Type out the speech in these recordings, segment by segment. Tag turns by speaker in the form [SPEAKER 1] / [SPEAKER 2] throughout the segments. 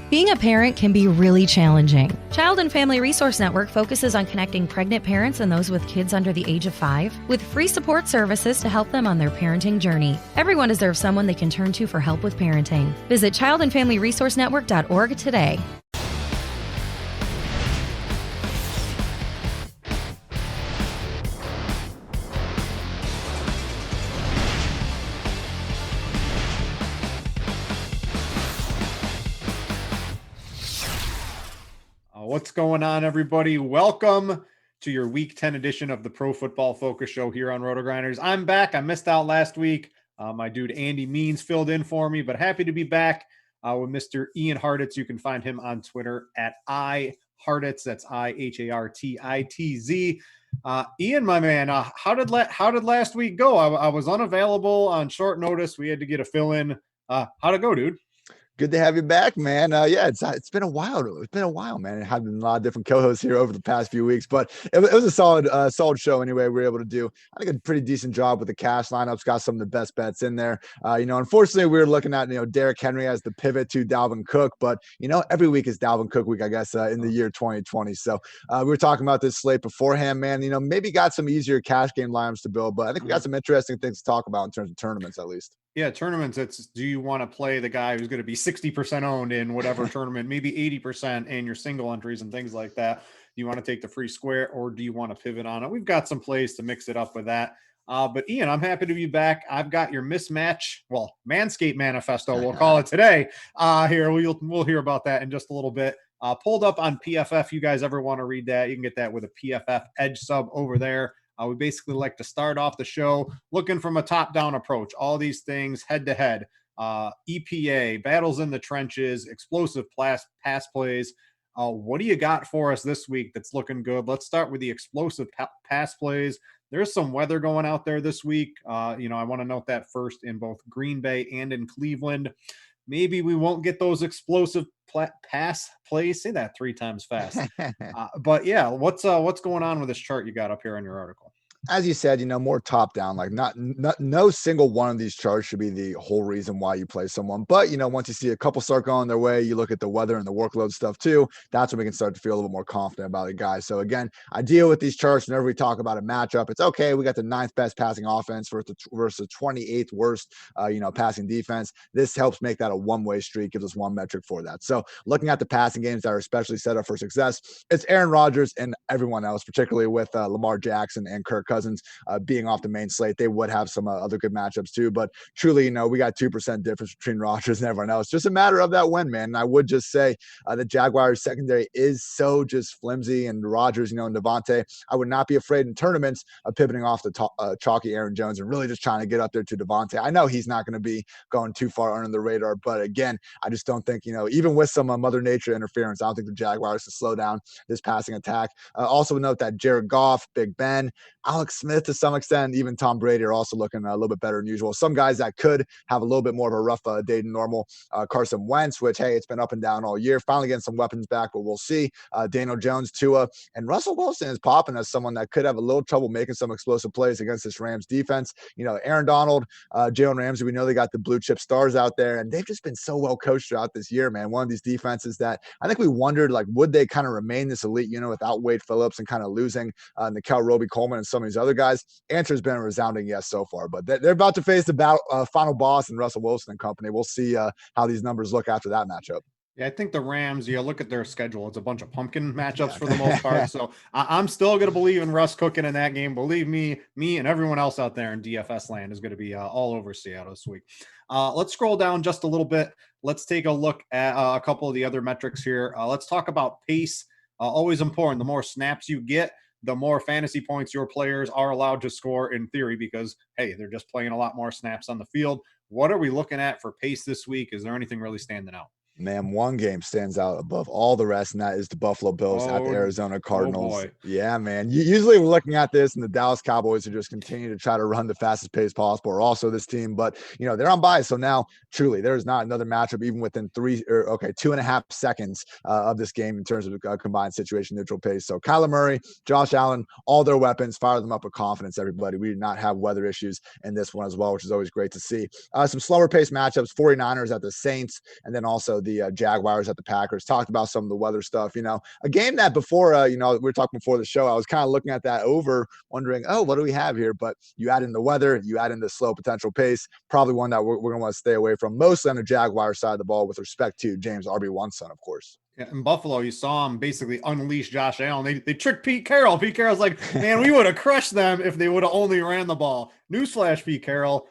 [SPEAKER 1] Being a parent can be really challenging. Child and Family Resource Network focuses on connecting pregnant parents and those with kids under the age of 5 with free support services to help them on their parenting journey. Everyone deserves someone they can turn to for help with parenting. Visit childandfamilyresourcenetwork.org today.
[SPEAKER 2] What's going on, everybody? Welcome to your Week 10 edition of the Pro Football Focus Show here on RotoGrinders. I'm back. I missed out last week. My dude Andy Means filled in for me, but happy to be back with Mr. Ian Hartitz. You can find him on Twitter at iHartitz. That's IHARTITZ. Ian, my man, how did last week go? I was unavailable on short notice. We had to get a fill-in. How'd it go, dude?
[SPEAKER 3] Good to have you back, man. Yeah, it's been a while. It's been a while, man. It had been a lot of different co-hosts here over the past few weeks, but it was a solid show anyway. We were able to do, I think, a pretty decent job with the cash lineups. Got some of the best bets in there. Unfortunately, we were looking at Derrick Henry as the pivot to Dalvin Cook, but every week is Dalvin Cook week, I guess, in the year 2020. So we were talking about this slate beforehand, man. Maybe got some easier cash game lineups to build, but I think we got some interesting things to talk about in terms of tournaments, at least.
[SPEAKER 2] Yeah, tournaments, do you want to play the guy who's going to be 60% owned in whatever tournament, maybe 80% in your single entries and things like that? Do you want to take the free square, or do you want to pivot on it? We've got some plays to mix it up with that. But Ian, I'm happy to be back. I've got your Manscaped Manifesto, we'll call it today. Here, we'll hear about that in just a little bit. Pulled up on PFF. You guys ever want to read that? You can get that with a PFF Edge sub over there. We basically like to start off the show looking from a top-down approach. All these things head-to-head, EPA, battles in the trenches, explosive pass plays. What do you got for us this week that's looking good? Let's start with the explosive pass plays. There's some weather going out there this week. I want to note that first in both Green Bay and in Cleveland. Maybe we won't get those explosive pass plays. Say that 3 times fast. But yeah, what's going on with this chart you got up here in your article?
[SPEAKER 3] As you said, more top down, like no single one of these charts should be the whole reason why you play someone. But, once you see a couple start going their way, you look at the weather and the workload stuff too. That's when we can start to feel a little more confident about a guy. So again, I deal with these charts whenever we talk about a matchup. It's okay. We got the 9th best passing offense versus the 28th worst, passing defense. This helps make that a one-way street, gives us one metric for that. So looking at the passing games that are especially set up for success, it's Aaron Rodgers and everyone else, particularly with Lamar Jackson and Kirk Cousins being off the main slate. They would have some other good matchups too, but truly, we got 2% difference between Rodgers and everyone else. Just a matter of that win, man. And I would just say the Jaguars secondary is so just flimsy, and Rodgers, and Devontae, I would not be afraid in tournaments of pivoting off the chalky Aaron Jones and really just trying to get up there to Devontae. I know he's not going to be going too far under the radar, but again, I just don't think, even with some Mother Nature interference, I don't think the Jaguars can slow down this passing attack. Also note that Jared Goff, Big Ben, Alex Smith to some extent, even Tom Brady are also looking a little bit better than usual. Some guys that could have a little bit more of a rough day than normal. Carson Wentz, which, hey, it's been up and down all year. Finally getting some weapons back, but we'll see. Daniel Jones, Tua, and Russell Wilson is popping as someone that could have a little trouble making some explosive plays against this Rams defense. Aaron Donald, Jalen Ramsey, we know they got the blue chip stars out there, and they've just been so well coached throughout this year, man. One of these defenses that I think we wondered, would they kind of remain this elite unit without Wade Phillips and kind of losing Nickel Roby-Coleman and some of these other guys? Answer has been a resounding yes so far, but they're about to face the final boss in Russell Wilson and company. We'll see how these numbers look after that matchup.
[SPEAKER 2] Yeah, I think the Rams, look at their schedule. It's a bunch of pumpkin matchups for the most part. So I'm still going to believe in Russ cooking in that game. Believe me and everyone else out there in DFS land is going to be all over Seattle this week. Let's scroll down just a little bit. Let's take a look at a couple of the other metrics here. Let's talk about pace. Always important. The more snaps you get, the more fantasy points your players are allowed to score in theory, because, hey, they're just playing a lot more snaps on the field. What are we looking at for pace this week? Is there anything really standing out?
[SPEAKER 3] Man, one game stands out above all the rest, and that is the Buffalo Bills at the Arizona Cardinals. Yeah, man. Usually we're looking at this, and the Dallas Cowboys are just continue to try to run the fastest pace possible, or also this team. But, they're on bye. So now, truly, there is not another matchup even within 2.5 seconds of this game in terms of combined situation neutral pace. So Kyler Murray, Josh Allen, all their weapons, fire them up with confidence, everybody. We do not have weather issues in this one as well, which is always great to see. Some slower pace matchups, 49ers at the Saints, and then also the Jaguars at the Packers. Talked about some of the weather stuff. A game that before, we were talking before the show, I was kind of looking at that over, wondering, oh, what do we have here? But you add in the weather, you add in the slow potential pace, probably one that we're going to want to stay away from, mostly on the Jaguars side of the ball with respect to James RB1's son, of course.
[SPEAKER 2] Yeah, in Buffalo, you saw him basically unleash Josh Allen. They tricked Pete Carroll. Pete Carroll's like, man, we would have crushed them if they would have only ran the ball. Newsflash, Pete Carroll.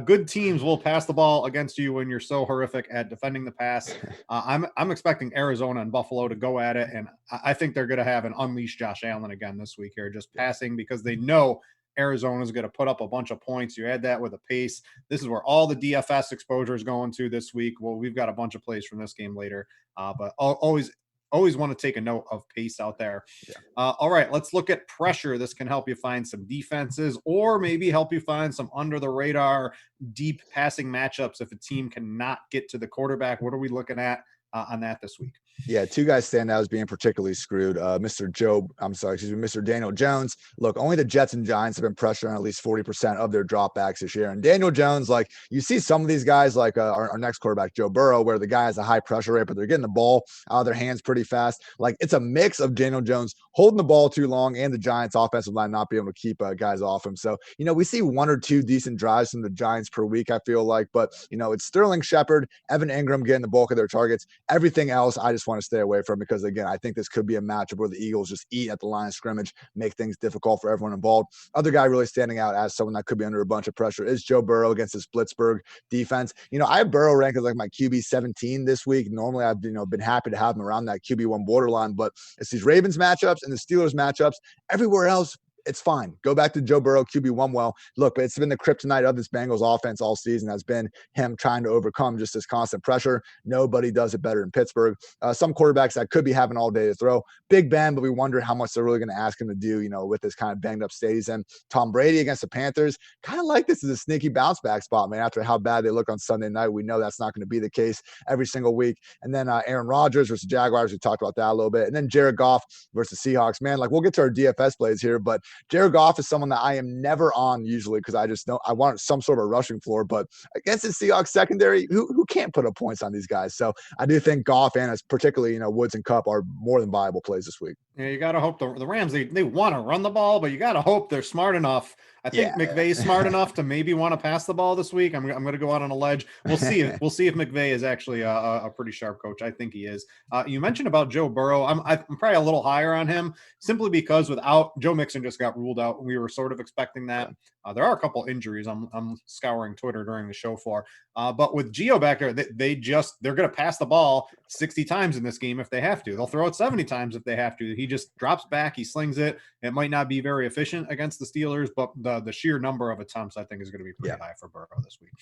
[SPEAKER 2] Good teams will pass the ball against you when you're so horrific at defending the pass. I'm expecting Arizona and Buffalo to go at it, and I think they're going to have an unleash Josh Allen again this week here, just passing because they know Arizona is going to put up a bunch of points. You add that with a pace. This is where all the DFS exposure is going to this week. Well, we've got a bunch of plays from this game later, but always want to take a note of pace out there. Yeah. All right, let's look at pressure. This can help you find some defenses or maybe help you find some under the radar deep passing matchups if a team cannot get to the quarterback. What are we looking at on that this week?
[SPEAKER 3] Yeah, two guys stand out as being particularly screwed. Mr. Daniel Jones. Look, only the Jets and Giants have been pressuring at least 40% of their dropbacks this year. And Daniel Jones, like you see some of these guys, like our next quarterback, Joe Burrow, where the guy has a high pressure rate, but they're getting the ball out of their hands pretty fast. Like it's a mix of Daniel Jones holding the ball too long and the Giants offensive line not being able to keep guys off him. So, we see one or two decent drives from the Giants per week, I feel like, but it's Sterling Shepard, Evan Ingram getting the bulk of their targets. Everything else, I just want to stay away from because, again, I think this could be a matchup where the Eagles just eat at the line of scrimmage, make things difficult for everyone involved. Other guy really standing out as someone that could be under a bunch of pressure is Joe Burrow against this Blitzburg defense. I have Burrow ranked as like my QB 17 this week. Normally, I've been happy to have him around that QB1 borderline, but it's these Ravens matchups and the Steelers matchups. Everywhere else, it's fine. Go back to Joe Burrow, QB1 well. Look, but it's been the kryptonite of this Bengals offense all season has been him trying to overcome just this constant pressure. Nobody does it better in Pittsburgh. Some quarterbacks that could be having all day to throw. Big Ben, but we wonder how much they're really going to ask him to do, with this kind of banged up state he's in. Tom Brady against the Panthers, kind of like this is a sneaky bounce back spot, man. After how bad they look on Sunday night, we know that's not going to be the case every single week. And then Aaron Rodgers versus Jaguars, we talked about that a little bit. And then Jared Goff versus Seahawks. Man, like we'll get to our DFS plays here, but Jared Goff is someone that I am never on usually because I just know I want some sort of a rushing floor. But against the Seahawks secondary, who can't put up points on these guys? So I do think Goff and particularly Woods and Kupp are more than viable plays this week.
[SPEAKER 2] Yeah, you got to hope the Rams they want to run the ball, but you got to hope they're smart enough. I think McVay's smart enough to maybe want to pass the ball this week. I'm going to go out on a ledge. We'll see. We'll see if McVay is actually a pretty sharp coach. I think he is. You mentioned about Joe Burrow. I'm probably a little higher on him simply because without Joe Mixon just got ruled out. We were sort of expecting that. There are a couple injuries I'm scouring Twitter during the show for. But with Gio back there, they're going to pass the ball 60 times in this game if they have to. They'll throw it 70 times if they have to. He just drops back. He slings it. It might not be very efficient against the Steelers, but the sheer number of attempts I think is going to be pretty high for Burrow this week.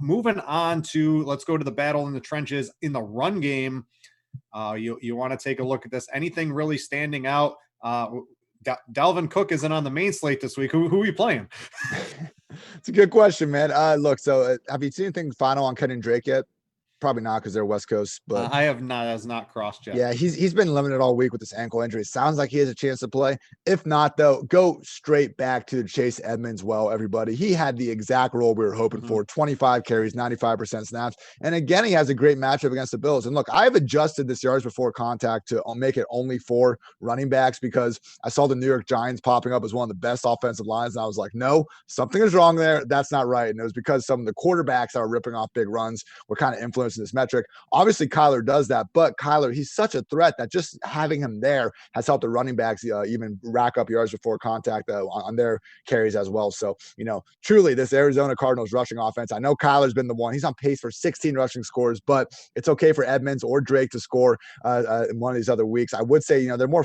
[SPEAKER 2] Moving on to, let's go to the battle in the trenches in the run game. You want to take a look at this. Anything really standing out? Dalvin Cook isn't on the main slate this week. Who are you playing?
[SPEAKER 3] It's a good question, man. Look, so have you seen anything final on Kenyon Drake yet? Probably not because they're West Coast, but
[SPEAKER 2] I have not. Has not crossed yet.
[SPEAKER 3] Yeah, he's been limited all week with this ankle injury. It sounds like he has a chance to play. If not, though, go straight back to Chase Edmonds. Well, everybody, he had the exact role we were hoping for: 25 carries, 95% snaps, and again, he has a great matchup against the Bills. And look, I've adjusted this yards before contact to make it only 4 running backs because I saw the New York Giants popping up as one of the best offensive lines, and I was like, no, something is wrong there. That's not right. And it was because some of the quarterbacks that were ripping off big runs were kind of influencing this metric. Obviously, Kyler does that, but Kyler, he's such a threat that just having him there has helped the running backs even rack up yards before contact on their carries as well. So, truly this Arizona Cardinals rushing offense, I know Kyler's been the one. He's on pace for 16 rushing scores, but it's okay for Edmonds or Drake to score in one of these other weeks. I would say, they're more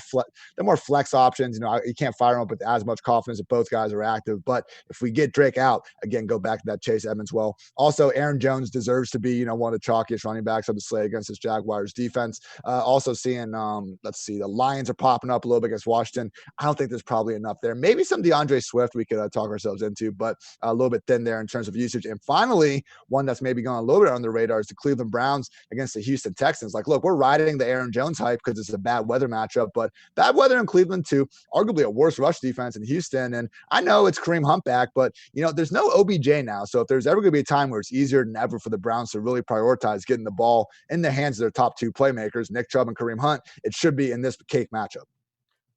[SPEAKER 3] flex options. You can't fire them up with as much confidence if both guys are active. But if we get Drake out, again, go back to that Chase Edmonds. Well, also Aaron Jones deserves to be, one of the chalkiest running backs of the slate against this Jaguars defense. Also seeing, the Lions are popping up a little bit against Washington. I don't think there's probably enough there. Maybe some DeAndre Swift we could talk ourselves into, but a little bit thin there in terms of usage. And finally, one that's maybe going a little bit on the radar is the Cleveland Browns against the Houston Texans. Like, look, we're riding the Aaron Jones hype because it's a bad weather matchup, but bad weather in Cleveland too. Arguably a worse rush defense in Houston. And I know it's Kareem Hunt back, but there's no OBJ now. So if there's ever going to be a time where it's easier than ever for the Browns to really prioritize prioritize getting the ball in the hands of their top two playmakers, Nick Chubb and Kareem Hunt, it should be in this cake matchup.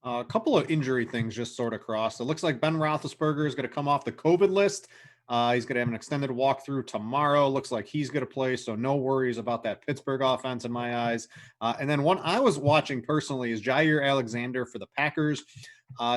[SPEAKER 2] A couple of injury things just sort of crossed. It looks like Ben Roethlisberger is going to come off the COVID list. He's going to have an extended walkthrough tomorrow. Looks like he's going to play, so no worries about that Pittsburgh offense in my eyes. And then one I was watching personally is Jair Alexander for the Packers.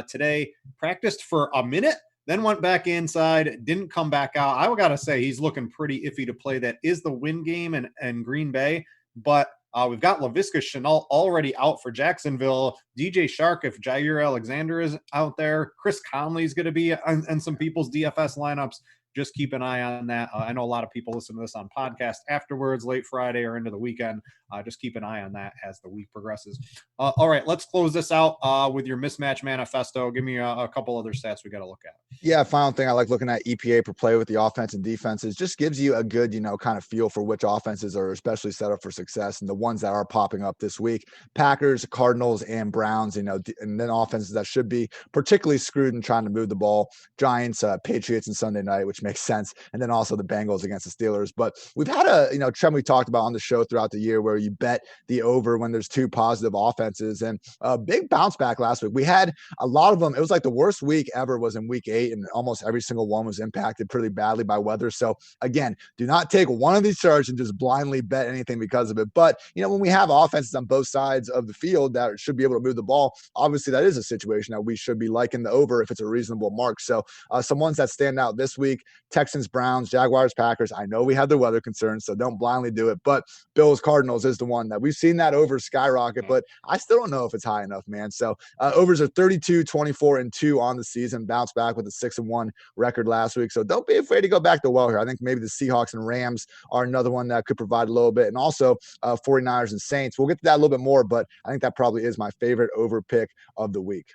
[SPEAKER 2] Today, practiced for a minute, then went back inside, didn't come back out. I got to say, he's looking pretty iffy to play. That is the win game in Green Bay, but we've got Laviska Shenault already out for Jacksonville. DJ Shark, if Jair Alexander is out there, Chris Conley is going to be in some people's DFS lineups. Just keep an eye on that. I know a lot of people listen to this on podcast afterwards, late Friday or into the weekend. Just keep an eye on that as the week progresses. All right, let's close this out with your mismatch manifesto. Give me a couple other stats we got to look at.
[SPEAKER 3] Yeah, final thing I like looking at EPA per play with the offense and defenses. Just gives you a good, kind of feel for which offenses are especially set up for success and the ones that are popping up this week. Packers, Cardinals, and Browns, and then offenses that should be particularly screwed in trying to move the ball. Giants, Patriots, and Sunday night, which makes sense. And then also the Bengals against the Steelers. But we've had a trend we talked about on the show throughout the year where you bet the over when there's two positive offenses, and a big bounce back last week. We had a lot of them. It was like the worst week ever was in week 8, and almost every single one was impacted pretty badly by weather. So again, do not take one of these charts and just blindly bet anything because of it. But when we have offenses on both sides of the field that should be able to move the ball, obviously that is a situation that we should be liking the over if it's a reasonable mark. So some ones that stand out this week: Texans, Browns, Jaguars, Packers. I know we have the weather concerns, so don't blindly do it. But Bills, Cardinals is the one that we've seen that over skyrocket, but I still don't know if it's high enough, man. So overs are 32, 24, and 2 on the season. Bounce back with a 6-1 record last week. So don't be afraid to go back to well here. I think maybe the Seahawks and Rams are another one that could provide a little bit. And also 49ers and Saints. We'll get to that a little bit more, but I think that probably is my favorite over pick of the week.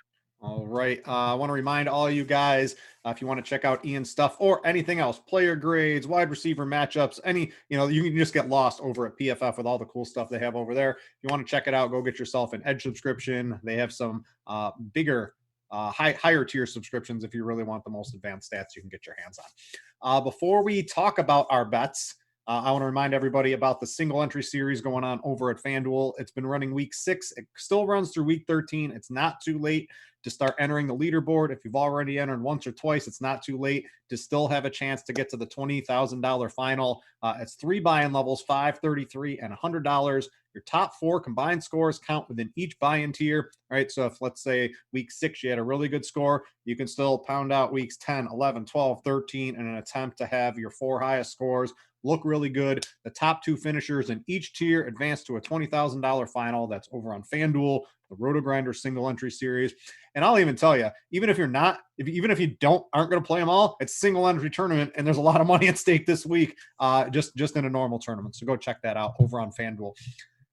[SPEAKER 2] All right. I want to remind all you guys, if you want to check out Ian's stuff or anything else, player grades, wide receiver matchups, you can just get lost over at PFF with all the cool stuff they have over there. If you want to check it out, go get yourself an Edge subscription. They have some bigger, higher tier subscriptions if you really want the most advanced stats you can get your hands on. Before we talk about our bets, I want to remind everybody about the single entry series going on over at FanDuel. It's been running week 6. It still runs through week 13. It's not too late to start entering the leaderboard. If you've already entered once or twice, it's not too late to still have a chance to get to the $20,000 final. It's 3 buy-in levels, $5, $33, and $100. Your top 4 combined scores count within each buy-in tier, right? So if, let's say, week 6, you had a really good score, you can still pound out weeks 10, 11, 12, 13 in an attempt to have your 4 highest scores look really good. The top 2 finishers in each tier advance to a $20,000 final. That's over on FanDuel, the RotoGrinders single entry series. And I'll even tell you, even if you aren't going to play them all, it's single entry tournament, and there's a lot of money at stake this week, just in a normal tournament. So go check that out over on FanDuel.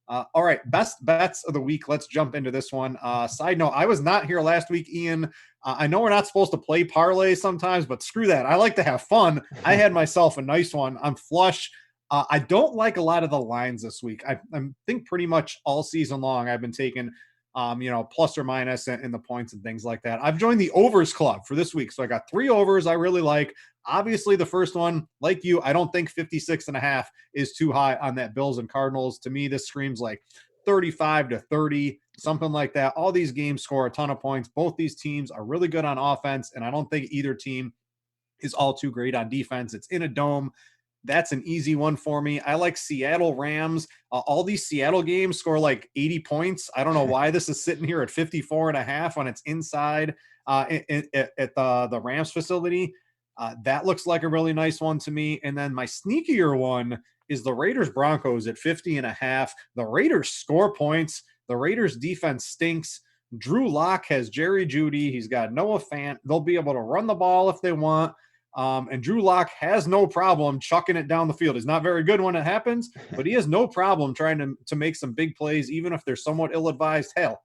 [SPEAKER 2] All right, best bets of the week. Let's jump into this one. Side note, I was not here last week, Ian. I know we're not supposed to play parlays sometimes, but screw that. I like to have fun. I had myself a nice one. I'm flush. I don't like a lot of the lines this week. I think pretty much all season long I've been taking plus or minus in the points and things like that. I've joined the overs club for this week. So I got 3 overs I really like. Obviously, the first one, like you, I don't think 56.5 is too high on that Bills and Cardinals. To me, this screams like 35-30, something like that. All these games score a ton of points. Both these teams are really good on offense, and I don't think either team is all too great on defense. It's in a dome. That's an easy one for me. I like Seattle Rams. All these Seattle games score like 80 points. I don't know why this is sitting here at 54.5 when it's inside at the Rams facility. That looks like a really nice one to me. And then my sneakier one is the Raiders Broncos at 50.5. The Raiders score points. The Raiders defense stinks. Drew Lock has Jerry Jeudy. He's got Noah Fant. They'll be able to run the ball if they want. And Drew Lock has no problem chucking it down the field. He's not very good when it happens, but he has no problem trying to make some big plays, even if they're somewhat ill-advised. Hell,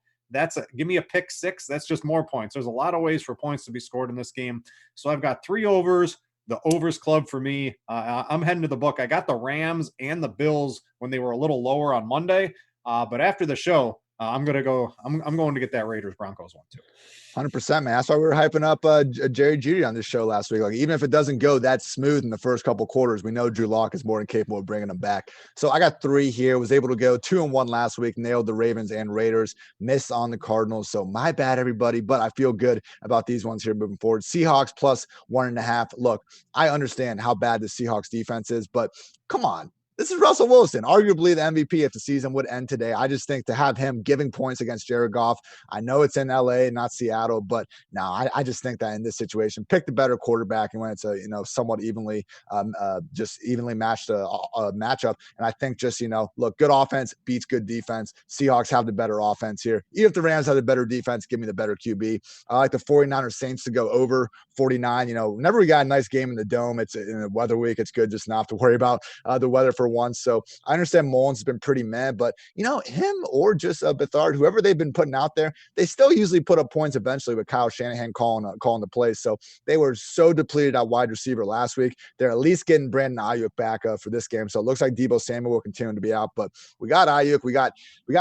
[SPEAKER 2] give me a pick 6. That's just more points. There's a lot of ways for points to be scored in this game. So I've got 3 overs, the overs club for me. I'm heading to the book. I got the Rams and the Bills when they were a little lower on Monday. But after the show, I'm going to get that Raiders Broncos one too.
[SPEAKER 3] 100%, man. That's why we were hyping up Jerry Jeudy on this show last week. Like, even if it doesn't go that smooth in the first couple quarters, we know Drew Lock is more than capable of bringing them back. So I got 3 here. Was able to go 2-1 last week. Nailed the Ravens and Raiders. Missed on the Cardinals. So my bad, everybody. But I feel good about these ones here moving forward. Seahawks plus 1.5. Look, I understand how bad the Seahawks defense is, but come on. This is Russell Wilson, arguably the MVP if the season would end today. I just think to have him giving points against Jared Goff, I know it's in LA, not Seattle, but no, I just think that in this situation, pick the better quarterback, and when it's a somewhat evenly just evenly matched a matchup. And I think just look, good offense beats good defense. Seahawks have the better offense here. Even if the Rams have the better defense, give me the better QB. I like the 49ers Saints to go over 49. Whenever we got a nice game in the dome, it's in a weather week, it's good just not to worry about the weather for once. So I understand Mullins has been pretty mad, but him or just Bethard, whoever they've been putting out there, they still usually put up points eventually with Kyle Shanahan calling the plays. So they were so depleted at wide receiver last week. They're at least getting Brandon Ayuk back for this game. So it looks like Deebo Samuel will continue to be out, but we got Ayuk, we got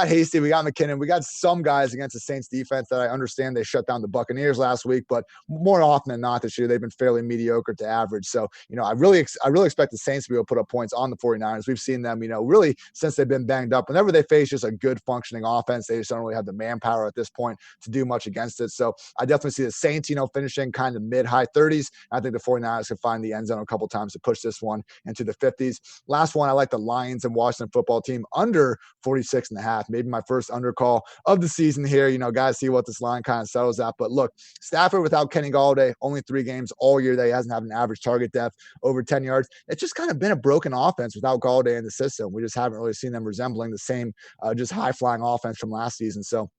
[SPEAKER 3] Hasty, we got McKinnon, we got some guys against the Saints defense that I understand they shut down the Buccaneers last week, but more often than not this year, they've been fairly mediocre to average. So, I really expect the Saints to be able to put up points on the 49ers. We've seen them, really since they've been banged up. Whenever they face just a good functioning offense, they just don't really have the manpower at this point to do much against it. So I definitely see the Saints, finishing kind of mid-high 30s. I think the 49ers can find the end zone a couple times to push this one into the 50s. Last one, I like the Lions and Washington football team under 46.5. Maybe my first under call of the season here. Guys, see what this line kind of settles at. But look, Stafford without Kenny Galladay, only 3 games all year that he hasn't had an average target depth over 10 yards. It's just kind of been a broken offense without Galladay in the system. We just haven't really seen them resembling the same just high-flying offense from last season. So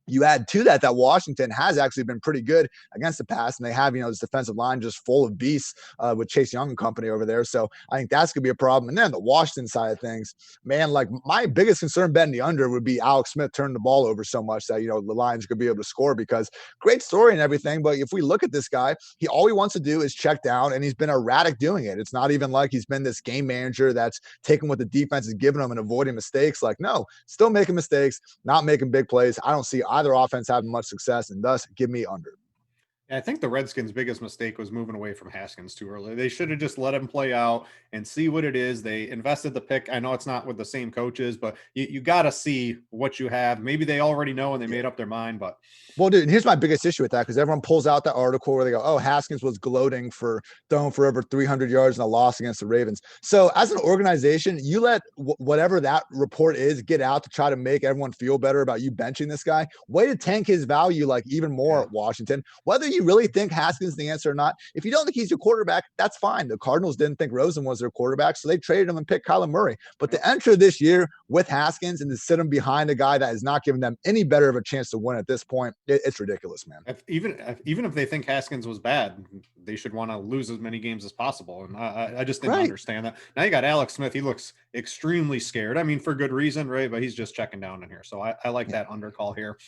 [SPEAKER 3] you add to that Washington has actually been pretty good against the pass, and they have, this defensive line just full of beasts with Chase Young and company over there. So I think that's going to be a problem. And then the Washington side of things, man, like my biggest concern betting the under would be Alex Smith turning the ball over so much that, the Lions could be able to score, because great story and everything. But if we look at this guy, all he wants to do is check down, and he's been erratic doing it. It's not even like he's been this game manager that's taking what the defense is giving him and avoiding mistakes. Like, no, still making mistakes, not making big plays. I don't see either offense having much success, and thus give me under.
[SPEAKER 2] I think the Redskins' biggest mistake was moving away from Haskins too early. They should have just let him play out and see what it is. They invested the pick. I know it's not with the same coaches, but you got to see what you have. Maybe they already know and they made up their mind, but.
[SPEAKER 3] Well, dude, and here's my biggest issue with that, because everyone pulls out that article where they go, oh, Haskins was gloating for throwing for over 300 yards in a loss against the Ravens. So as an organization, you let whatever that report is get out to try to make everyone feel better about you benching this guy. Way to tank his value like even more at Washington. Whether you really think Haskins is the answer or not, if you don't think he's your quarterback, that's fine. The Cardinals didn't think Rosen was their quarterback, so they traded him and picked Kyler Murray. But to enter this year with Haskins and to sit him behind a guy that is not giving them any better of a chance to win at this point, it's ridiculous, man.
[SPEAKER 2] Even if they think Haskins was bad, they should want to lose as many games as possible. And I just didn't understand that. Now you got Alex Smith. He looks extremely scared. I mean, for good reason, right? But he's just checking down in here. So I like that under call here.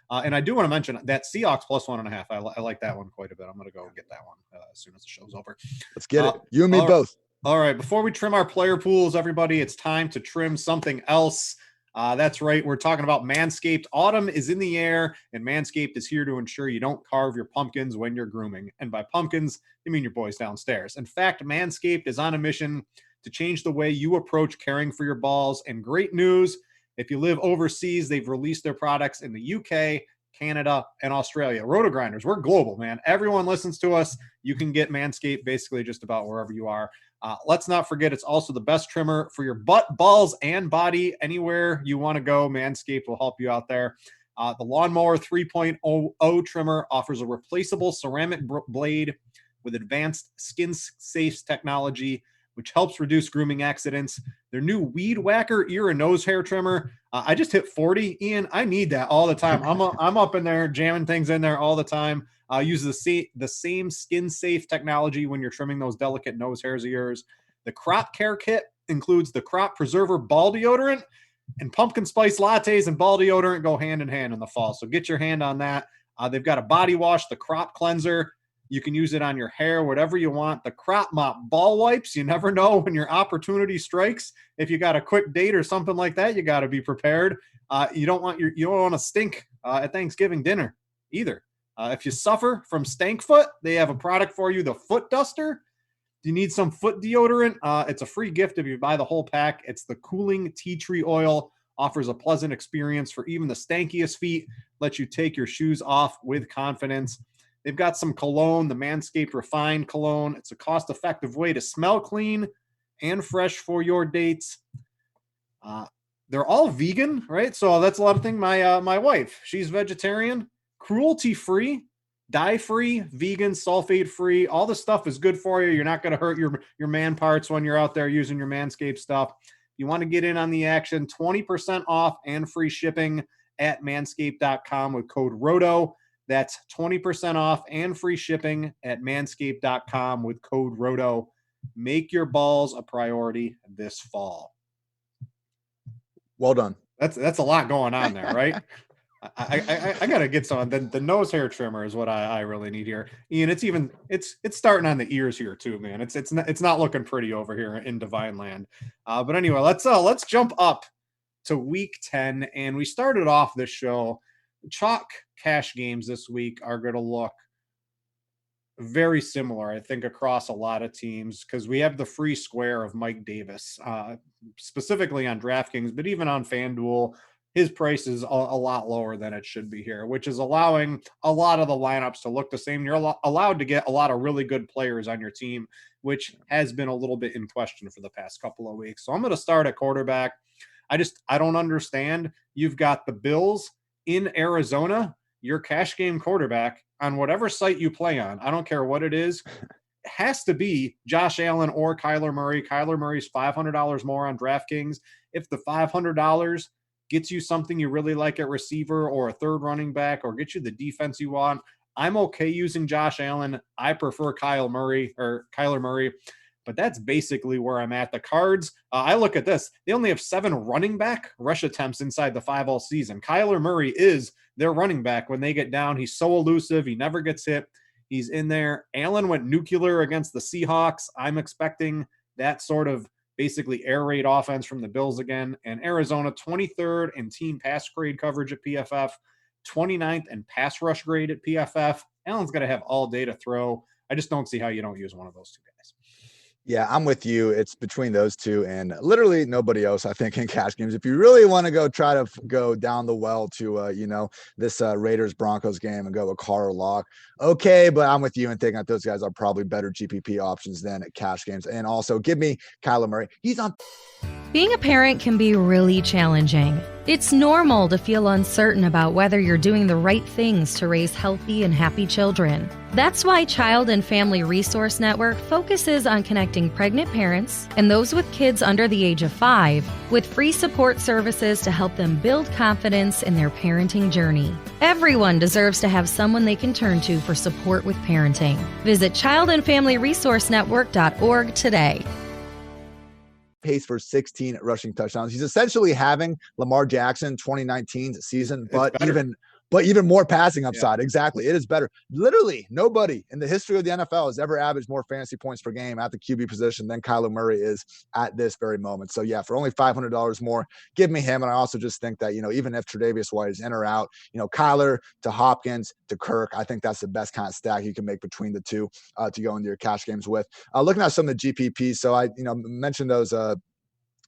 [SPEAKER 2] And I do want to mention that Seahawks plus 1.5. I like that one quite a bit. I'm going to go get that one as soon as the show's over.
[SPEAKER 3] Let's get it. You and me both.
[SPEAKER 2] All right. Before we trim our player pools, everybody, it's time to trim something else. That's right. We're talking about Manscaped. Autumn is in the air, and Manscaped is here to ensure you don't carve your pumpkins when you're grooming. And by pumpkins, you mean your boys downstairs. In fact, Manscaped is on a mission to change the way you approach caring for your balls. And great news, if you live overseas, they've released their products in the UK, Canada, and Australia. RotoGrinders, we're global, man. Everyone listens to us. You can get Manscaped basically just about wherever you are. Let's not forget, it's also the best trimmer for your butt, balls, and body. Anywhere you want to go, Manscaped will help you out there. The Lawnmower 3.0 trimmer offers a replaceable ceramic blade with advanced skin-safe technology, which helps reduce grooming accidents. Their new Weed Whacker ear and nose hair trimmer. I just hit 40, Ian. I need that all the time. I'm up in there jamming things in there all the time. Use the same skin-safe technology when you're trimming those delicate nose hairs of yours. The Crop Care Kit includes the Crop Preserver Ball Deodorant, and pumpkin spice lattes and ball deodorant go hand in hand in the fall. So get your hand on that. They've got a body wash, the Crop Cleanser. You can use it on your hair, whatever you want. The Crop Mop ball wipes. You never know when your opportunity strikes. If you got a quick date or something like that, you got to be prepared. You don't want to stink at Thanksgiving dinner either. If you suffer from stank foot, they have a product for you, the Foot Duster. You need some foot deodorant. It's a free gift if you buy the whole pack. It's the cooling tea tree oil. Offers a pleasant experience for even the stankiest feet. Lets you take your shoes off with confidence. They've got some cologne, the Manscaped Refined Cologne. It's a cost-effective way to smell clean and fresh for your dates. They're all vegan, right? So that's a lot of things. My wife, she's vegetarian, cruelty-free, dye-free, vegan, sulfate-free. All the stuff is good for you. You're not going to hurt your man parts when you're out there using your Manscaped stuff. You want to get in on the action, 20% off and free shipping at manscaped.com with code ROTO. That's 20% off and free shipping at manscaped.com with code ROTO. Make your balls a priority this fall.
[SPEAKER 3] Well done.
[SPEAKER 2] That's a lot going on there, right? I gotta get some. The nose hair trimmer is what I really need here, Ian. It's starting on the ears here too, man. It's not looking pretty over here in Divine Land. But anyway, let's jump up to week 10, and we started off this show. Chalk cash games this week are going to look very similar, I think, across a lot of teams, because we have the free square of Mike Davis, specifically on DraftKings, but even on FanDuel. His price is a lot lower than it should be here, which is allowing a lot of the lineups to look the same. You're allowed to get a lot of really good players on your team, which has been a little bit in question for the past couple of weeks. So I'm going to start at quarterback. I don't understand. You've got the Bills in Arizona, your cash game quarterback on whatever site you play on. I don't care what it is. It has to be Josh Allen or Kyler Murray. Kyler Murray's $500 more on DraftKings. If the $500 gets you something you really like at receiver or a third running back or get you the defense you want, I'm okay using Josh Allen. I prefer Kyler Murray, but that's basically where I'm at. The Cards, I look at this. They only have 7 running back rush attempts inside the 5 all season. Kyler Murray is their running back when they get down. He's so elusive. He never gets hit. He's in there. Allen went nuclear against the Seahawks. I'm expecting that sort of basically air raid offense from the Bills again. And Arizona, 23rd in team pass grade coverage at PFF, 29th in pass rush grade at PFF. Allen's got to have all day to throw. I just don't see how you don't use one of those two guys.
[SPEAKER 3] Yeah, I'm with you. It's between those two and literally nobody else, I think, in cash games. If you really want to try to go down the well to, this Raiders Broncos game and go with Carr or Lock, okay, but I'm with you and thinking that those guys are probably better GPP options than at cash games. And also give me Kyler Murray. He's on.
[SPEAKER 1] Being a parent can be really challenging. It's normal to feel uncertain about whether you're doing the right things to raise healthy and happy children. That's why Child and Family Resource Network focuses on connecting pregnant parents and those with kids under the age of 5 with free support services to help them build confidence in their parenting journey. Everyone deserves to have someone they can turn to for support with parenting. Visit childandfamilyresourcenetwork.org today.
[SPEAKER 3] Pace for 16 rushing touchdowns. He's essentially having Lamar Jackson 2019's season, but even more passing upside. Yeah. Exactly. It is better. Literally nobody in the history of the NFL has ever averaged more fantasy points per game at the QB position than Kyler Murray is at this very moment. So yeah, for only $500 more, give me him. And I also just think that, even if Tre'Davious White is in or out, Kyler to Hopkins to Kirk, I think that's the best kind of stack you can make between the two to go into your cash games with. Looking at some of the GPP. So I, mentioned those,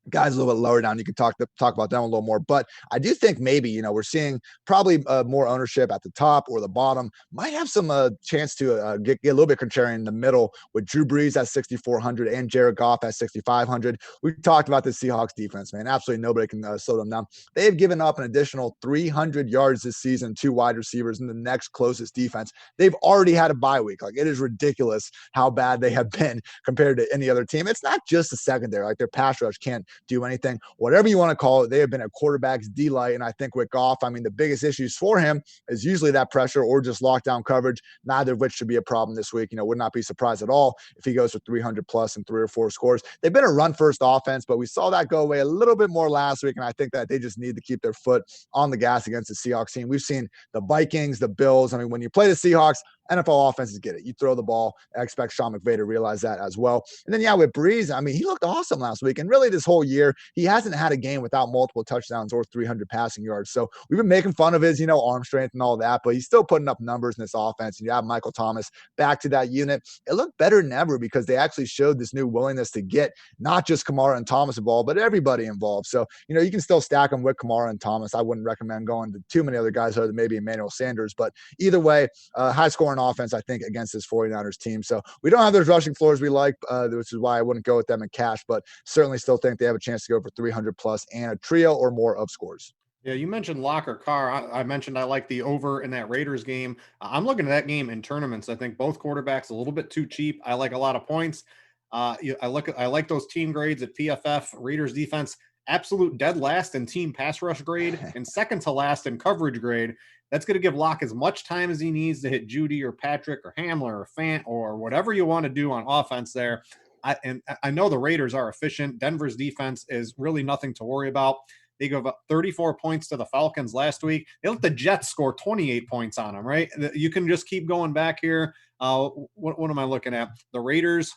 [SPEAKER 3] guys a little bit lower down. You can talk about them a little more, but I do think maybe, we're seeing probably more ownership at the top or the bottom. Might have some chance to get a little bit contrarian in the middle with Drew Brees at 6,400 and Jared Goff at 6,500. We talked about the Seahawks defense, man. Absolutely nobody can slow them down. They have given up an additional 300 yards this season to wide receivers in the next closest defense. They've already had a bye week. Like, it is ridiculous how bad they have been compared to any other team. It's not just the secondary. Like, their pass rush can't do anything, whatever you want to call it. They have been a quarterback's delight. And I think with Goff, the biggest issues for him is usually that pressure or just lockdown coverage, neither of which should be a problem this week. Would not be surprised at all if he goes for 300 plus and 3 or 4 scores. They've been a run first offense, but we saw that go away a little bit more last week. And I think that they just need to keep their foot on the gas against the Seahawks team. We've seen the Vikings, the Bills. When you play the Seahawks, NFL offenses get it. You throw the ball. I expect Sean McVay to realize that as well. And then, yeah, with Breeze, I mean, he looked awesome last week. And really this whole year, he hasn't had a game without multiple touchdowns or 300 passing yards. So we've been making fun of his, arm strength and all that, but he's still putting up numbers in this offense. And you have Michael Thomas back to that unit. It looked better than ever because they actually showed this new willingness to get not just Kamara and Thomas involved, but everybody involved. So, you can still stack them with Kamara and Thomas. I wouldn't recommend going to too many other guys other than maybe Emmanuel Sanders, but either way, high scoring offense, I think, against this 49ers team. So we don't have those rushing floors we like, which is why I wouldn't go with them in cash, but certainly still think they have a chance to go for 300 plus and a trio or more of scores.
[SPEAKER 2] Yeah, you mentioned Lock or Carr. I mentioned I like the over in that Raiders game. I'm looking at that game in tournaments. I think both quarterbacks a little bit too cheap. I like a lot of points. I like those team grades at PFF. Raiders defense, absolute dead last in team pass rush grade and second to last in coverage grade. That's going to give Locke as much time as he needs to hit Judy or Patrick or Hamler or Fant or whatever you want to do on offense there. I know the Raiders are efficient. Denver's defense is really nothing to worry about. They gave up 34 points to the Falcons last week. They let the Jets score 28 points on them, right? You can just keep going back here. What am I looking at? The Raiders,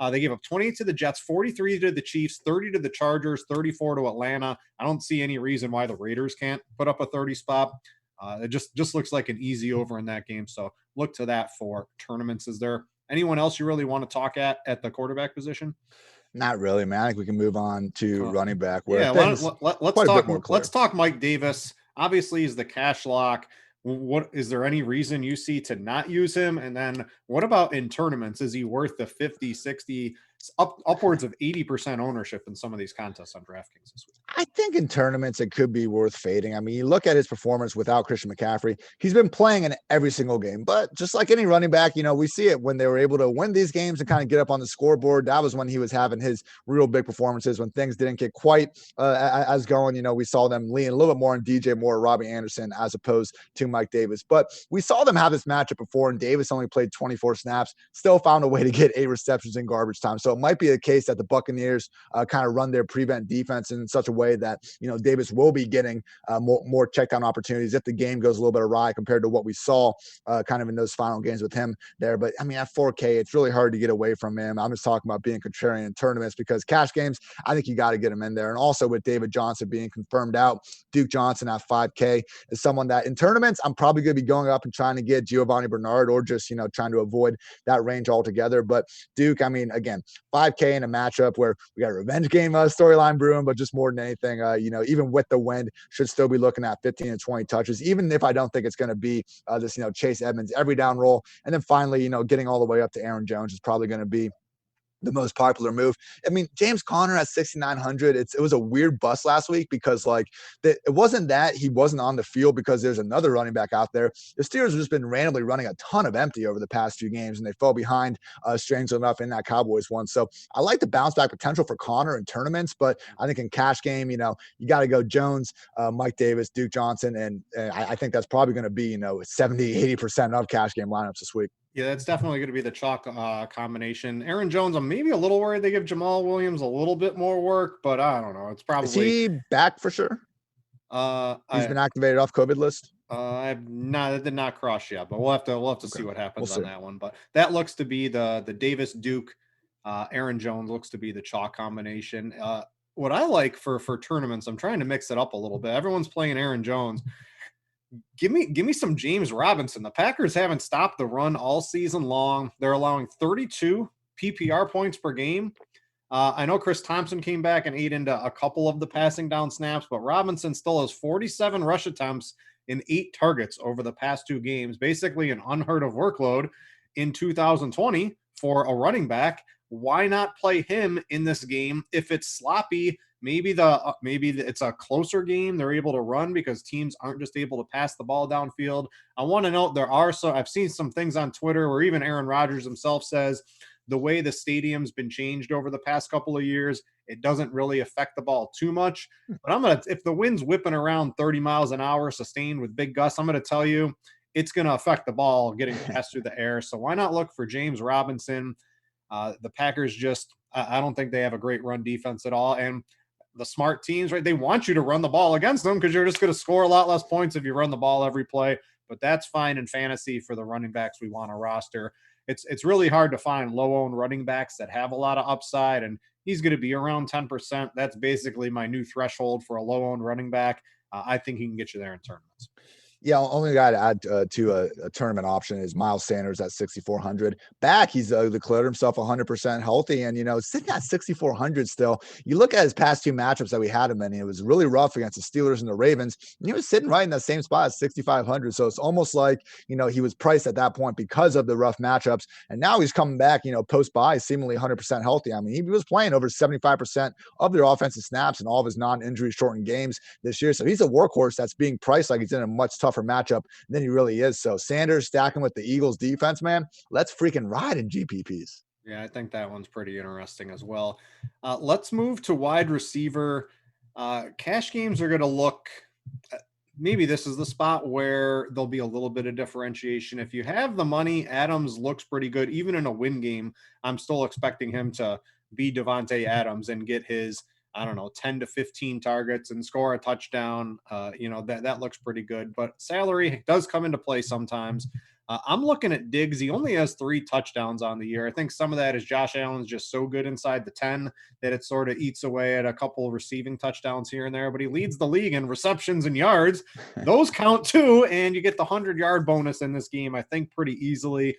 [SPEAKER 2] they gave up 28 to the Jets, 43 to the Chiefs, 30 to the Chargers, 34 to Atlanta. I don't see any reason why the Raiders can't put up a 30 spot. It just looks like an easy over in that game. So look to that for tournaments. Is there anyone else you really want to talk at the quarterback position?
[SPEAKER 3] Not really, man. I think we can move on to running back.
[SPEAKER 2] Where let's talk Mike Davis. Obviously, he's the cash lock. What is there any reason you see to not use him? And then what about in tournaments? Is he worth the 50, 60, upwards of 80% ownership in some of these contests on DraftKings this week?
[SPEAKER 3] I think in tournaments, it could be worth fading. I mean, you look at his performance without Christian McCaffrey. He's been playing in every single game, but just like any running back, we see it when they were able to win these games and kind of get up on the scoreboard. That was when he was having his real big performances when things didn't get quite as going. We saw them lean a little bit more on DJ Moore, Robbie Anderson, as opposed to Mike Davis. But we saw them have this matchup before, and Davis only played 24 snaps, still found a way to get 8 receptions in garbage time. So it might be a case that the Buccaneers kind of run their prevent defense in such a way that, Davis will be getting more check down opportunities if the game goes a little bit awry compared to what we saw kind of in those final games with him there. But I mean, at 4K, it's really hard to get away from him. I'm just talking about being contrarian in tournaments because cash games, I think you got to get him in there. And also with David Johnson being confirmed out, Duke Johnson at 5K is someone that in tournaments, I'm probably going to be going up and trying to get Giovanni Bernard or just, trying to avoid that range altogether. But Duke, I mean, again, 5K in a matchup where we got a revenge game storyline brewing, but just more than anything, even with the wind, should still be looking at 15 and 20 touches, even if I don't think it's going to be this, Chase Edmonds every down roll. And then finally, getting all the way up to Aaron Jones is probably going to be the most popular move. I mean, James Conner at 6,900. It was a weird bust last week because it wasn't that he wasn't on the field because there's another running back out there. The Steelers have just been randomly running a ton of empty over the past few games, and they fell behind, strangely enough, in that Cowboys one. So I like the bounce back potential for Conner in tournaments, but I think in cash game, you got to go Jones, Mike Davis, Duke Johnson, and I think that's probably going to be 70, 80% of cash game lineups this week.
[SPEAKER 2] Yeah, that's definitely going to be the chalk combination. Aaron Jones, I'm maybe a little worried they give Jamal Williams a little bit more work, but I don't know. It's probably.
[SPEAKER 3] Is he back for sure? He's been activated off COVID list.
[SPEAKER 2] That did not cross yet, but we'll have to see what happens on that one. But that looks to be the Davis Duke, Aaron Jones looks to be the chalk combination. What I like for tournaments, I'm trying to mix it up a little bit. Everyone's playing Aaron Jones. Give me some James Robinson. The Packers haven't stopped the run all season long. They're allowing 32 PPR points per game. I know Chris Thompson came back and ate into a couple of the passing down snaps, but Robinson still has 47 rush attempts and 8 targets over the past 2 games, basically an unheard of workload in 2020 for a running back. Why not play him in this game if it's sloppy? Maybe it's a closer game. They're able to run because teams aren't just able to pass the ball downfield. I want to note I've seen some things on Twitter where even Aaron Rodgers himself says the way the stadium's been changed over the past couple of years, it doesn't really affect the ball too much. But if the wind's whipping around 30 miles an hour sustained with big gusts, I'm going to tell you it's going to affect the ball getting passed through the air. So why not look for James Robinson? The Packers I don't think they have a great run defense at all. And the smart teams, right? They want you to run the ball against them because you're just going to score a lot less points if you run the ball every play. but that's fine in fantasy for the running backs we want to roster. It's really hard to find low-owned running backs that have a lot of upside, and he's going to be around 10%. That's basically my new threshold for a low-owned running back. I think he can get you there in tournaments.
[SPEAKER 3] Yeah, only guy to add to a tournament option is Miles Sanders at 6,400. Back, he's declared himself 100% healthy, and sitting at 6,400 still. You look at his past two matchups that we had him in, it was really rough against the Steelers and the Ravens, and he was sitting right in that same spot at 6,500. So it's almost like he was priced at that point because of the rough matchups, and now he's coming back, post bye, seemingly 100% healthy. I mean, he was playing over 75% of their offensive snaps in all of his non-injury shortened games this year. So he's a workhorse that's being priced like he's in a much tougher matchup than he really is. So Sanders stacking with the Eagles defense, man, let's freaking ride in GPPs.
[SPEAKER 2] Yeah, I think that one's pretty interesting as well. Let's move to wide receiver. Cash games are going to look, maybe this is the spot where there'll be a little bit of differentiation. If you have the money, Adams looks pretty good. Even in a win game, I'm still expecting him to be Devontae Adams and get his 10 to 15 targets and score a touchdown. That looks pretty good, but salary does come into play sometimes. I'm looking at Diggs. He only has 3 touchdowns on the year. I think some of that is Josh Allen's just so good inside the 10 that it sort of eats away at a couple receiving touchdowns here and there, but he leads the league in receptions and yards. Those count too, and you get the 100-yard bonus in this game, I think, pretty easily.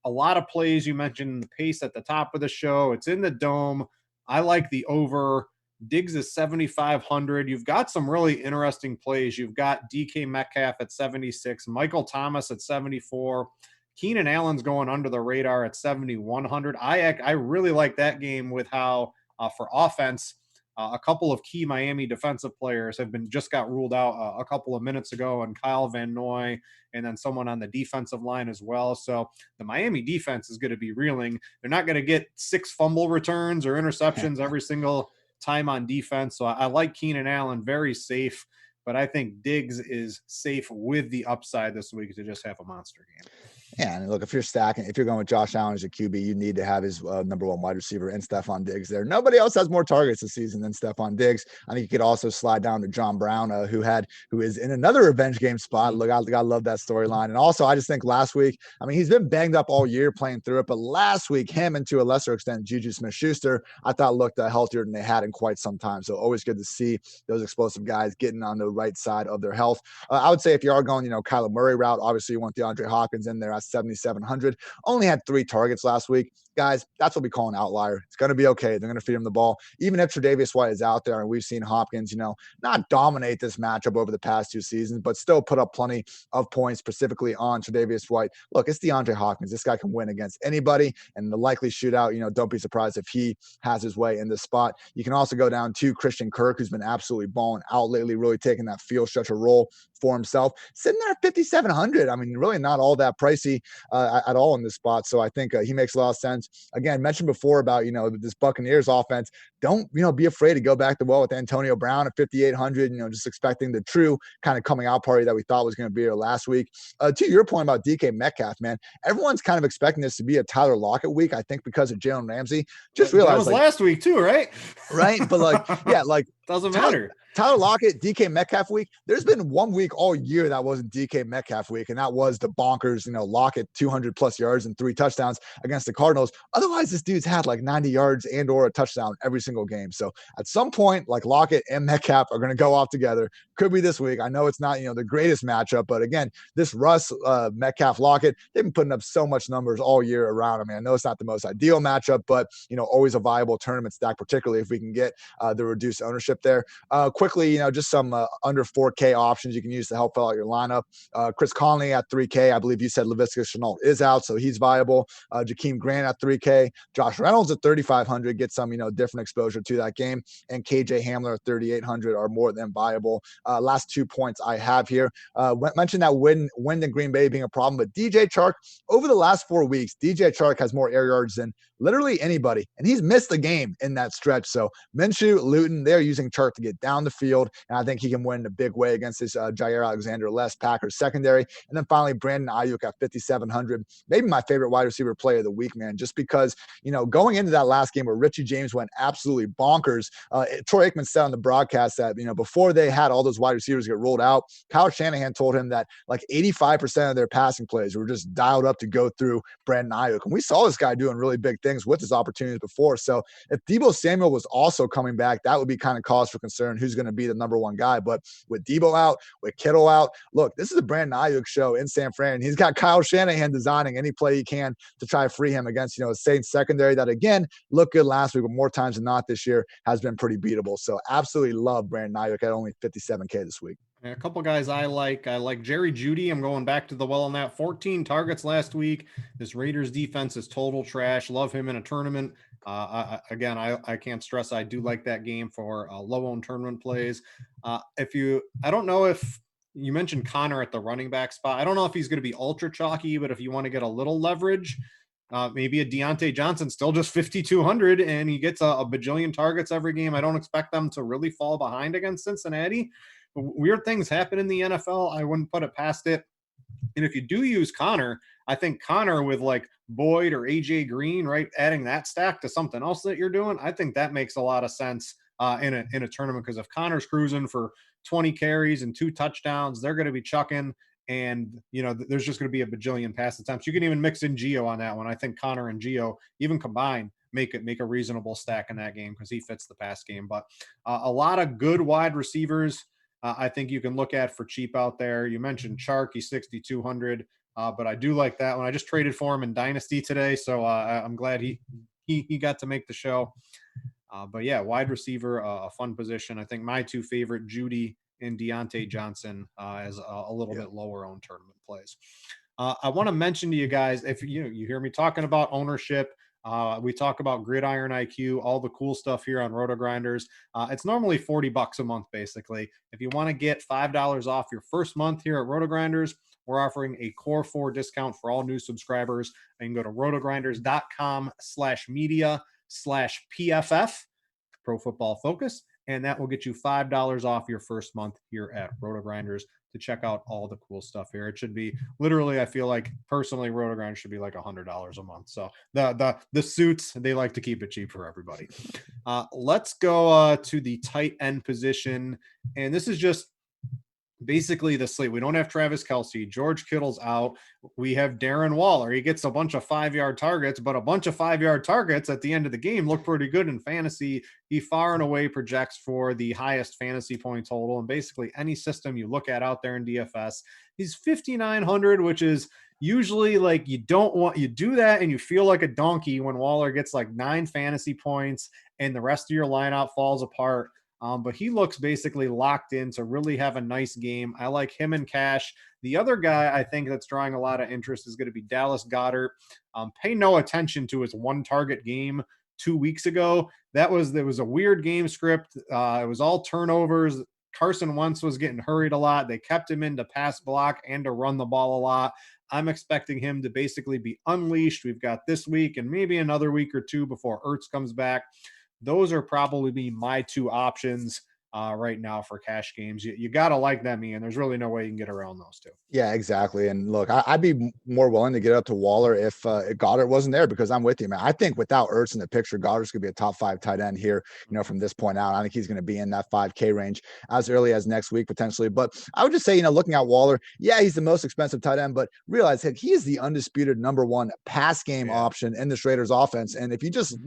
[SPEAKER 2] A lot of plays. You mentioned the pace at the top of the show. It's in the dome. I like the over. Diggs is 7,500. You've got some really interesting plays. You've got DK Metcalf at 76, Michael Thomas at 74, Keenan Allen's going under the radar at 7,100. I really like that game with how for offense, a couple of key Miami defensive players have just got ruled out a couple of minutes ago, and Kyle Van Noy, and then someone on the defensive line as well. So the Miami defense is going to be reeling. They're not going to get 6 fumble returns or interceptions every single time on defense. So I like Keenan Allen, very safe, but I think Diggs is safe with the upside this week to just have a monster game.
[SPEAKER 3] Yeah, and look, if you're going with Josh Allen as a QB, you need to have his number 1 wide receiver and Stephon Diggs there. Nobody else has more targets this season than Stephon Diggs. I think you could also slide down to John Brown, who is in another revenge game spot. Look, I love that storyline. And also, I just think last week, he's been banged up all year playing through it, but last week, him and to a lesser extent, Juju Smith-Schuster, I thought looked healthier than they had in quite some time. So always good to see those explosive guys getting on the right side of their health. I would say if you are going, Kyler Murray route, obviously you want DeAndre Hopkins in there. 7,700, only had 3 targets last week. Guys, that's what we call an outlier. It's going to be okay. They're going to feed him the ball. Even if Tre'Davious White is out there, and we've seen Hopkins, not dominate this matchup over the past 2 seasons, but still put up plenty of points specifically on Tre'Davious White. Look, it's DeAndre Hopkins. This guy can win against anybody, and the likely shootout, don't be surprised if he has his way in this spot. You can also go down to Christian Kirk, who's been absolutely balling out lately, really taking that field stretcher role for himself, sitting there at 5,700. Really not all that pricey at all in this spot. So I think he makes a lot of sense. Again, mentioned before about, this Buccaneers offense. Don't, be afraid to go back to well with Antonio Brown at 5,800, just expecting the true kind of coming out party that we thought was going to be here last week. To your point about DK Metcalf, man, everyone's kind of expecting this to be a Tyler Lockett week, I think, because of Jalen Ramsey. Just realized
[SPEAKER 2] that was last week too, right?
[SPEAKER 3] Right. But
[SPEAKER 2] doesn't matter.
[SPEAKER 3] Tyler Lockett, DK Metcalf week. There's been 1 week all year that wasn't DK Metcalf week, and that was the bonkers, Lockett 200 plus yards and 3 touchdowns against the Cardinals. Otherwise, this dude's had 90 yards and or a touchdown every single game. So at some point, Lockett and Metcalf are going to go off together. Could be this week. I know it's not, the greatest matchup, but again, this Russ, Metcalf, Lockett, they've been putting up so much numbers all year around. I know it's not the most ideal matchup, but, always a viable tournament stack, particularly if we can get the reduced ownership there. Quickly, just some under 4K options you can use to help fill out your lineup. Chris Conley at 3K. I believe you said Laviska Shenault is out, so he's viable. Jakeem Grant at 3K. Josh Reynolds at 3,500. Get some, different exposure to that game. And KJ Hamler at 3,800 are more than viable. Last 2 points I have here. Mentioned that wind in Green Bay being a problem, but DJ Chark, over the last 4 weeks, DJ Chark has more air yards than literally anybody, and he's missed a game in that stretch. So Minshew, Luton, they're using Chark to get down the the field, and I think he can win in a big way against this Jair Alexander-less Packers secondary. And then finally, Brandon Ayuk at 5,700, maybe my favorite wide receiver play of the week, man, just because, going into that last game where Richie James went absolutely bonkers, Troy Aikman said on the broadcast that, before they had all those wide receivers get rolled out, Kyle Shanahan told him that like 85% of their passing plays were just dialed up to go through Brandon Ayuk. And we saw this guy doing really big things with his opportunities before. So if Deebo Samuel was also coming back, that would be kind of cause for concern who's going to be the number one guy. But with Deebo out, with Kittle out, look, this is a Brandon Ayuk show in San Fran. He's got Kyle Shanahan designing any play he can to try to free him against, a Saints secondary that, again, looked good last week, but more times than not this year has been pretty beatable. So absolutely love Brandon Ayuk at only 57K this week.
[SPEAKER 2] A couple guys I like Jerry Jeudy. I'm going back to the well on that. 14 targets last week. This Raiders defense is total trash. Love him in a tournament. I can't stress I do like that game for low-owned tournament plays. I don't know if you mentioned Connor at the running back spot. I don't know if he's going to be ultra chalky, but if you want to get a little leverage, maybe a Deontay Johnson, still just 5,200, and he gets a bajillion targets every game. I don't expect them to really fall behind against Cincinnati. Weird things happen in the NFL. I wouldn't put it past it. And if you do use Connor, I think Connor with like Boyd or AJ Green, right, adding that stack to something else that you're doing, I think that makes a lot of sense in a tournament, because if Connor's cruising for 20 carries and 2 touchdowns, they're going to be chucking, and there's just going to be a bajillion pass attempts. You can even mix in Gio on that one. I think Connor and Gio, even combined, make a reasonable stack in that game because he fits the pass game. But a lot of good wide receivers I think you can look at for cheap out there. You mentioned Chark, he's 6,200, but I do like that one. I just traded for him in Dynasty today, so I'm glad he got to make the show. But yeah, wide receiver, a fun position. I think my 2 favorite, Jeudy and Deontay Johnson, as a little bit lower owned tournament plays. I want to mention to you guys, if you hear me talking about ownership, we talk about Gridiron IQ, all the cool stuff here on RotoGrinders. It's normally $40 a month, basically. If you want to get $5 off your first month here at RotoGrinders, we're offering a Core 4 discount for all new subscribers. You can go to rotogrinders.com/media/PFF, Pro Football Focus, and that will get you $5 off your first month here at RotoGrinders to check out all the cool stuff here. It should be literally, I feel like personally, RotoGrinders should be like $100 a month. So the suits, they like to keep it cheap for everybody. Let's go to the tight end position. And this is just basically the slate. We don't have Travis Kelce. George Kittle's out. We have Darren Waller. He gets a bunch of 5-yard targets, but a bunch of 5-yard targets at the end of the game look pretty good in fantasy. He far and away projects for the highest fantasy point total. And basically any system you look at out there in DFS, he's 5,900, which is usually like you do that and you feel like a donkey when Waller gets like 9 fantasy points and the rest of your lineup falls apart. But he looks basically locked in to really have a nice game. I like him in cash. The other guy I think that's drawing a lot of interest is going to be Dallas Goedert. Pay no attention to his 1-target game 2 weeks ago. There was a weird game script. It was all turnovers. Carson Wentz was getting hurried a lot. They kept him in to pass block and to run the ball a lot. I'm expecting him to basically be unleashed. We've got this week and maybe another week or 2 before Ertz comes back. Those are probably be my 2 options right now for cash games. You got to like them, Ian. There's really no way you can get around those 2.
[SPEAKER 3] Yeah, exactly. And look, I'd be more willing to get up to Waller if Goddard wasn't there, because I'm with you, man. I think without Ertz in the picture, Goddard's going to be a top 5 tight end here, from this point out. I think he's going to be in that 5K range as early as next week, potentially. But I would just say, looking at Waller, yeah, he's the most expensive tight end, but realize that he is the undisputed number 1 pass game option in the Raiders offense. And if you just,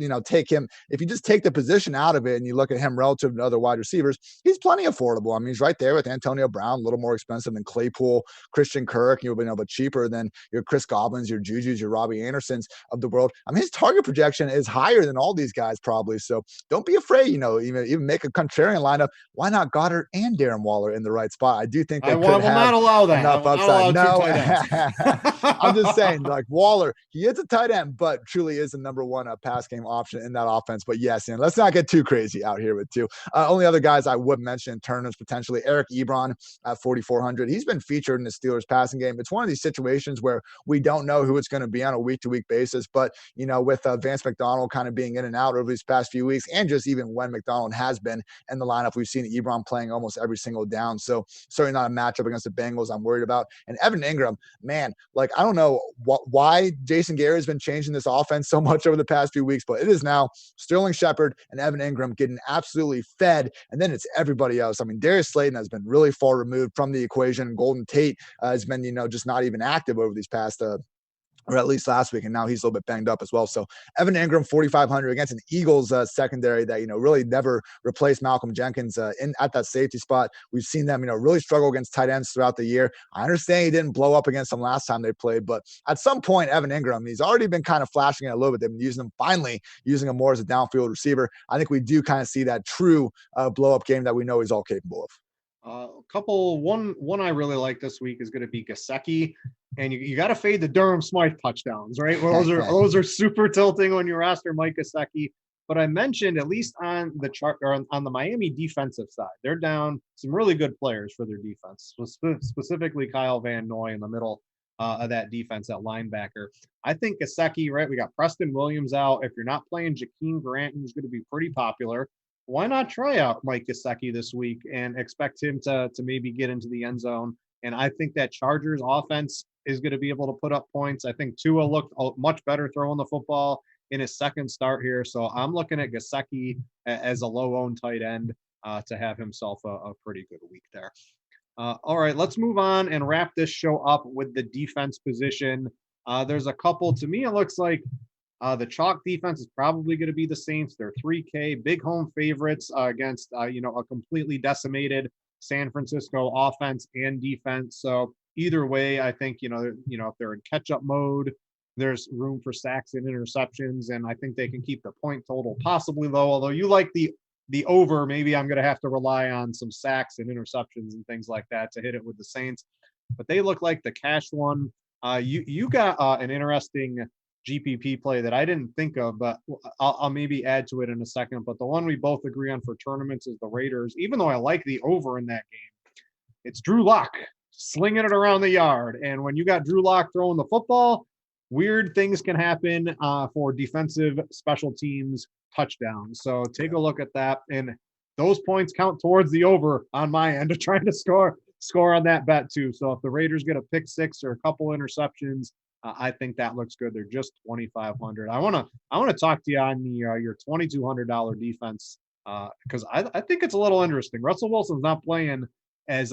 [SPEAKER 3] take the position out of it and you look at him relative to other wide receivers, he's plenty affordable. I mean, he's right there with Antonio Brown, a little more expensive than Claypool, Christian Kirk, but cheaper than your Chris Godwins, your Jujus, your Robbie Andersons of the world. I mean, his target projection is higher than all these guys probably. So don't be afraid, even make a contrarian lineup. Why not Goddard and Darren Waller in the right spot? I do think they could have
[SPEAKER 2] not allow that.
[SPEAKER 3] Enough upside. No, I'm just saying, like Waller, he is a tight end, but truly is the number 1 pass game option in that offense. But yes, and let's not get too crazy out here with 2. Only other guys guys I would mention in tournaments potentially, Eric Ebron at 4,400. He's been featured in the Steelers passing game. It's one of these situations where we don't know who it's going to be on a week-to-week basis, but with Vance McDonald kind of being in and out over these past few weeks, and just even when McDonald has been in the lineup, we've seen Ebron playing almost every single down. So certainly not a matchup against the Bengals I'm worried about. And Evan Ingram, man, like I don't know why Jason Garrett has been changing this offense so much over the past few weeks, but it is now Sterling Shepard and Evan Ingram getting absolutely fed, and then it's everybody else. I mean, Darius Slayton has been really far removed from the equation. Golden Tate has been, just not even active over these past or at least last week, and now he's a little bit banged up as well. So Evan Ingram, 4,500 against an Eagles secondary that, really never replaced Malcolm Jenkins at that safety spot. We've seen them, really struggle against tight ends throughout the year. I understand he didn't blow up against them last time they played, but at some point, Evan Ingram, he's already been kind of flashing it a little bit. They've been finally using him more as a downfield receiver. I think we do kind of see that true blow up game that we know he's all capable of.
[SPEAKER 2] One I really like this week is going to be Gesicki, and you got to fade the Durham Smythe touchdowns, right? Well, those are super tilting when you roster Mike Gesicki. But I mentioned, at least on the chart or on the Miami defensive side, they're down some really good players for their defense, specifically Kyle Van Noy in the middle of that defense at linebacker. I think Gesicki, right? We got Preston Williams out. If you're not playing Jakeem Grant, who's going to be pretty popular, why not try out Mike Gesicki this week and expect him to maybe get into the end zone? And I think that Chargers offense is going to be able to put up points. I think Tua looked much better throwing the football in his second start here. So I'm looking at Gesicki as a low-owned tight end to have himself a pretty good week there. All right, let's move on and wrap this show up with the defense position. There's a couple. To me, it looks like the chalk defense is probably going to be the Saints. They're 3K, big home favorites against, a completely decimated San Francisco offense and defense. So either way, I think, if they're in catch-up mode, there's room for sacks and interceptions, and I think they can keep the point total possibly low. Although you like the over, maybe I'm going to have to rely on some sacks and interceptions and things like that to hit it with the Saints. But they look like the cash one. You got an interesting GPP play that I didn't think of, but I'll maybe add to it in a second. But the one we both agree on for tournaments is the Raiders. Even though I like the over in that game, it's Drew Lock slinging it around the yard. And when you got Drew Lock throwing the football, weird things can happen for defensive special teams touchdowns. So take a look at that. And those points count towards the over on my end of trying to score on that bet too. So if the Raiders get a pick six or a couple interceptions, I think that looks good. They're just 2,500. I want to talk to you on your $2,200 defense because I think it's a little interesting. Russell Wilson's not playing as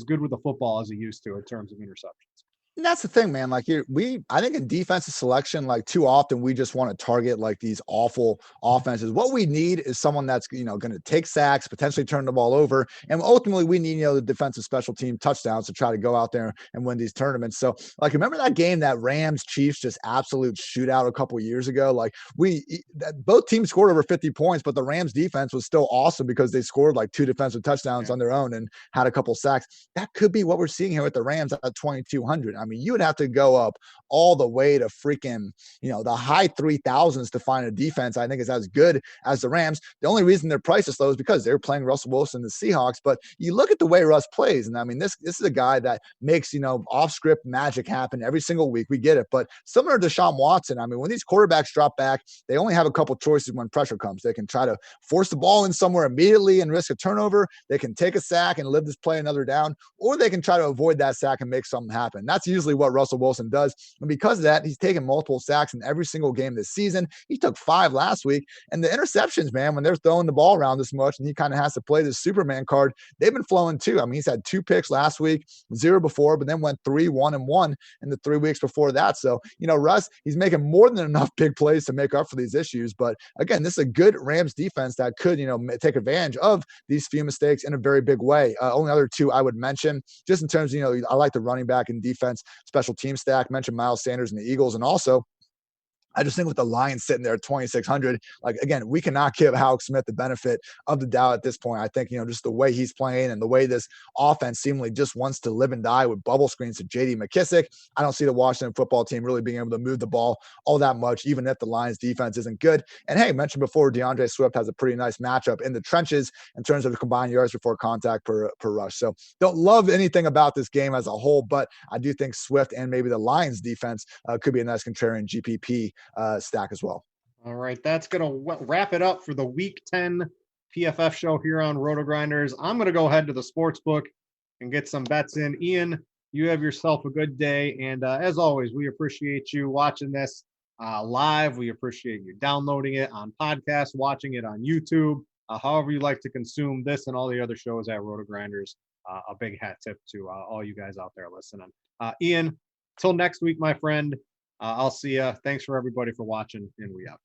[SPEAKER 2] good with the football as he used to in terms of interceptions.
[SPEAKER 3] And that's the thing, man. Like I think in defensive selection, like too often we just want to target like these awful offenses. What we need is someone that's, going to take sacks, potentially turn the ball over. And ultimately we need, the defensive special team touchdowns to try to go out there and win these tournaments. So like, remember that game, that Rams Chiefs just absolute shootout a couple of years ago? Like both teams scored over 50 points, but the Rams defense was still awesome because they scored like 2 defensive touchdowns on their own and had a couple sacks. That could be what we're seeing here with the Rams at 2,200. I mean, you would have to go up all the way to freaking, the high 3,000s to find a defense I think is as good as the Rams. The only reason their price is low is because they're playing Russell Wilson, the Seahawks. But you look at the way Russ plays, and I mean, this is a guy that makes, off script magic happen every single week. We get it. But similar to Deshaun Watson, I mean, when these quarterbacks drop back, they only have a couple choices when pressure comes. They can try to force the ball in somewhere immediately and risk a turnover. They can take a sack and live this play another down, or they can try to avoid that sack and make something happen. That's usually what Russell Wilson does. And because of that, he's taken multiple sacks in every single game this season. He took 5 last week. And the interceptions, man, when they're throwing the ball around this much and he kind of has to play this Superman card, they've been flowing too. I mean, he's had 2 picks last week, 0 before, but then went 3, 1, and 1 in the 3 weeks before that. So, Russ, he's making more than enough big plays to make up for these issues. But again, this is a good Rams defense that could, take advantage of these few mistakes in a very big way. Only other 2 I would mention, just in terms of, I like the running back and defense special team stack. Mentioned Miles Sanders and the Eagles, and also I just think with the Lions sitting there at 2,600, like, again, we cannot give Alex Smith the benefit of the doubt at this point. I think, just the way he's playing and the way this offense seemingly just wants to live and die with bubble screens to JD McKissick, I don't see the Washington football team really being able to move the ball all that much, even if the Lions defense isn't good. And hey, mentioned before, DeAndre Swift has a pretty nice matchup in the trenches in terms of the combined yards before contact per rush. So don't love anything about this game as a whole, but I do think Swift and maybe the Lions defense could be a nice contrarian GPP stack as well.
[SPEAKER 2] All right, that's going to wrap it up for the Week 10 PFF show here on RotoGrinders. I'm going to go ahead to the sports book and get some bets in. Ian, you have yourself a good day. And as always, we appreciate you watching this live. We appreciate you downloading it on podcast, watching it on YouTube, however you like to consume this and all the other shows at RotoGrinders. A big hat tip to all you guys out there listening. Ian, till next week, my friend. I'll see you. Thanks for everybody for watching, and we out.